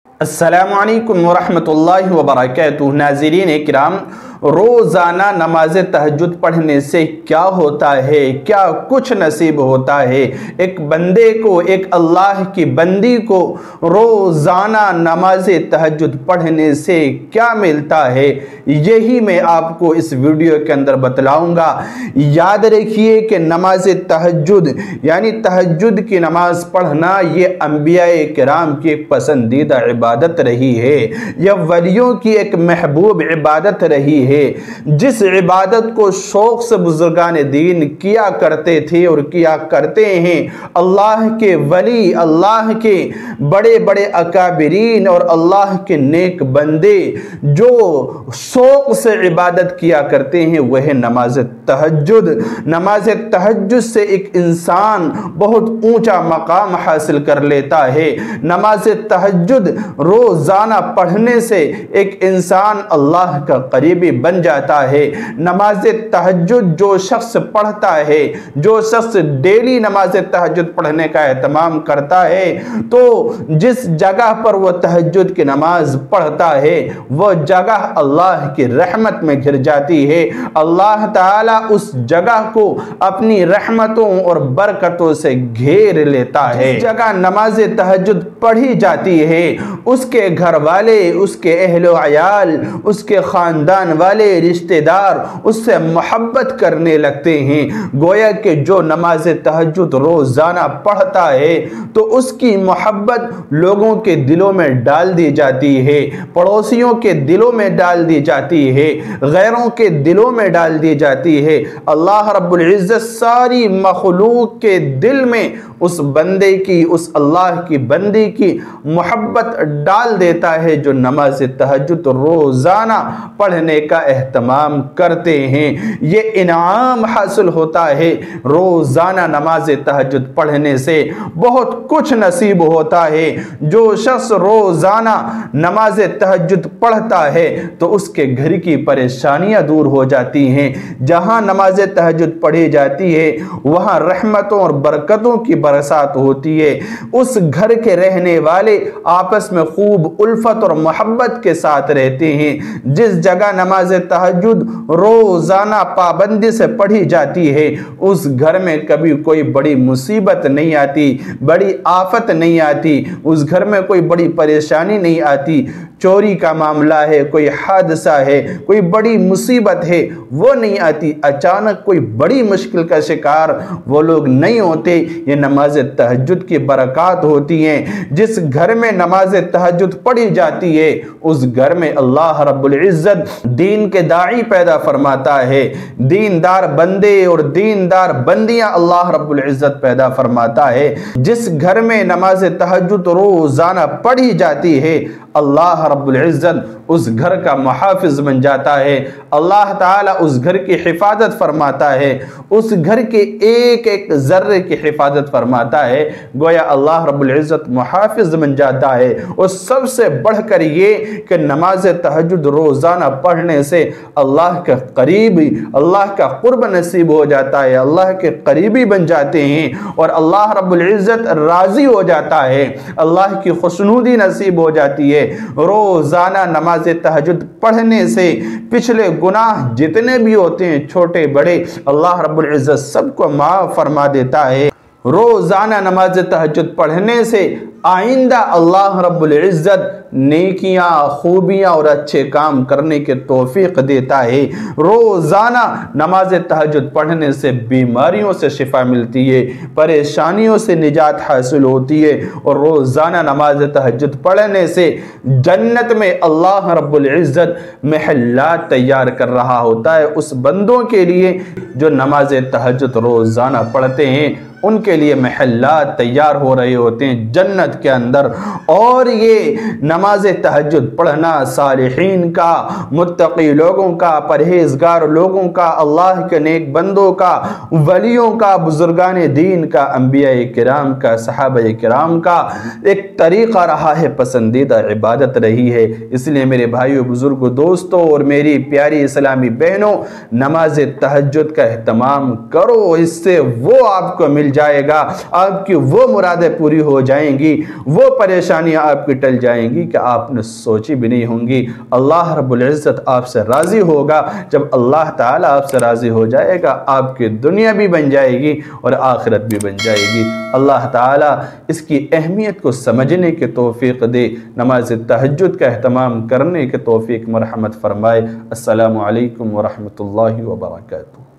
अस्सलामुअलैकुम वरहमतुल्लाहि वबरकातुहू। नाज़रीन किराम, रोज़ाना नमाज तहज्जुद पढ़ने से क्या होता है, क्या कुछ नसीब होता है। एक बंदे को, एक अल्लाह की बंदी को रोज़ाना नमाज तहज्जुद पढ़ने से क्या मिलता है, यही मैं आपको इस वीडियो के अंदर बतलाऊंगा। याद रखिए कि नमाज तहज्जुद यानी तहज्जुद की नमाज पढ़ना ये अंबियाए किराम की एक पसंदीदा इबादत रही है। यह वलियों की एक महबूब इबादत रही है। जिस इबादत को शौक से बुजुर्गान दीन किया करते थे और किया करते हैं। अल्लाह के वली, अल्लाह के बड़े बड़े अकाबिरीन और अल्लाह के नेक बंदे जो शौक से इबादत किया करते हैं, वह नमाज तहज्जुद। नमाज तहज्जुद से एक इंसान बहुत ऊंचा मकाम हासिल कर लेता है। नमाज तहज्जुद रोजाना पढ़ने से एक इंसान अल्लाह का करीबी बन जाता है। नमाज तहज्जुद जो शख्स पढ़ता है, जो शख्स डेली नमाज तहज्जुद पढ़ने का एहतमाम करता है, तो जिस जगह पर वह तहज्जुद की नमाज पढ़ता है, वह जगह अल्लाह की रहमत में घिर जाती है। अल्लाह ताला उस जगह को अपनी रहमतों और बरकतों से घेर लेता है। जिस जगह नमाज तहज्जुद पढ़ी जाती है, उसके घर वाले, उसके अहलो अयाल, उसके खानदान वाले, रिश्तेदार उससे मोहब्बत करने लगते हैं। गोया कि जो नमाज तहज्जुद रोजाना पढ़ता है तो उसकी मोहब्बत लोगों के दिलों में डाल दी जाती है, पड़ोसियों के दिलों में डाल दी जाती है, गैरों के दिलों में डाल दी जाती है। अल्लाह रब्बुल इज्जत सारी मखलूक के दिल में उस बंदे की, उस अल्लाह की बंदी की मोहब्बत डाल देता है जो नमाज तहज्जुद रोजाना पढ़ने का एहतमाम करते हैं। ये इनाम हासिल होता है। रोजाना नमाज तहज्जुद पढ़ने से बहुत कुछ नसीब होता है। जो शख्स रोजाना नमाज तहज्जुद पढ़ता है तो उसके घर की परेशानियां दूर हो जाती हैं। जहां नमाज तहज्जुद पढ़ी जाती है वहां रहमतों और बरकतों की बरसात होती है। उस घर के रहने वाले आपस में खूब उल्फत और मोहब्बत के साथ रहते हैं। जिस जगह नमाज तहज्जुद रोजाना पाबंदी से पढ़ी जाती है, उस घर में कभी कोई बड़ी मुसीबत नहीं आती, बड़ी आफत नहीं आती, उस घर में कोई बड़ी परेशानी नहीं आती। चोरी का मामला है, कोई हादसा है, कोई बड़ी मुसीबत है, वो नहीं आती। अचानक कोई बड़ी मुश्किल का शिकार वो लोग नहीं होते। ये नमाज तहज्जुद की बरकत होती हैं। जिस घर में नमाज तहज्जुद पढ़ी जाती है, उस घर में अल्लाह रब्बुल इज्जत दीन के दाई पैदा फरमाता है। दीनदार बंदे और दीनदार बंदियां अल्लाह रब्बुल इज्जत पैदा फरमाता है। जिस घर में नमाज तहज्जुद रोजाना पढ़ी जाती है, अल्लाह रब्बुल इज्जत उस घर का मुहाफिज बन जाता है। अल्लाह ताला उस घर की हिफाजत फरमाता है, उस घर के एक एक जर्रे की हिफाजत फरमाता है। गोया अल्लाह रब्बुल इज्जत मुहाफिज बन जाता है। और सबसे बढ़कर ये कि नमाज तहज्जुद रोजाना पढ़ने से अल्लाह का करीबी, अल्लाह का कुर्ब नसीब हो जाता है। अल्लाह के करीबी बन जाते हैं और अल्लाह रब्बुल इज्जत राजी हो जाता है। अल्लाह की खुशनुदी नसीब हो जाती है। रोजाना नमाज तहज्जुद पढ़ने से पिछले गुनाह जितने भी होते हैं, छोटे बड़े, अल्लाह रब्बुल इज्जत सबको माफ फरमा देता है। रोजाना नमाज तहज्जुद पढ़ने से आइंदा अल्लाह रब्बुल इज्जत नेकियां, खूबियां और अच्छे काम करने के तौफीक देता है। रोजाना नमाज तहज्जुद पढ़ने से बीमारियों से शिफा मिलती है, परेशानियों से निजात हासिल होती है। और रोजाना नमाज तहज्जुद पढ़ने से जन्नत में अल्लाह रब्बुल इज्जत महल्लात तैयार कर रहा होता है उस बंदों के लिए जो नमाज तहज्जुद रोजाना पढ़ते हैं। उनके लिए महल्लात तैयार हो रहे होते हैं जन्नत के अंदर। और ये नमाज तहज्जुद पढ़ना सालिहीन का, मुत्तकी लोगों का, परहेजगार लोगों का, अल्लाह के नेक बंदों का, वलियों का, बुजुर्गान दीन का, अंबियाए किराम का, सहाबाए किराम का एक तरीक़ा रहा है, पसंदीदा इबादत रही है। इसलिए मेरे भाइयों, बुजुर्गों, दोस्तों और मेरी प्यारी इस्लामी बहनों, नमाज तहज्जुद का एहतमाम करो। इससे वो आपको मिल जाएगा, आपकी वो मुरादें पूरी हो जाएंगी وہ پریشانیاں آپ کی ٹل جائیں گی کہ آپ نے سوچی بھی نہیں ہوں گی۔ اللہ رب العزت آپ سے راضی ہوگا۔ جب اللہ تعالیٰ آپ سے راضی ہو جائے گا، آپ کی دنیا بھی بن جائے گی اور آخرت بھی بن جائے گی۔ اللہ تعالیٰ اس کی اہمیت کو سمجھنے کی توفیق دے، نماز تہجد کا اہتمام کرنے کی توفیق مرحمت فرمائے۔ السلام علیکم ورحمۃ اللہ وبرکاتہ۔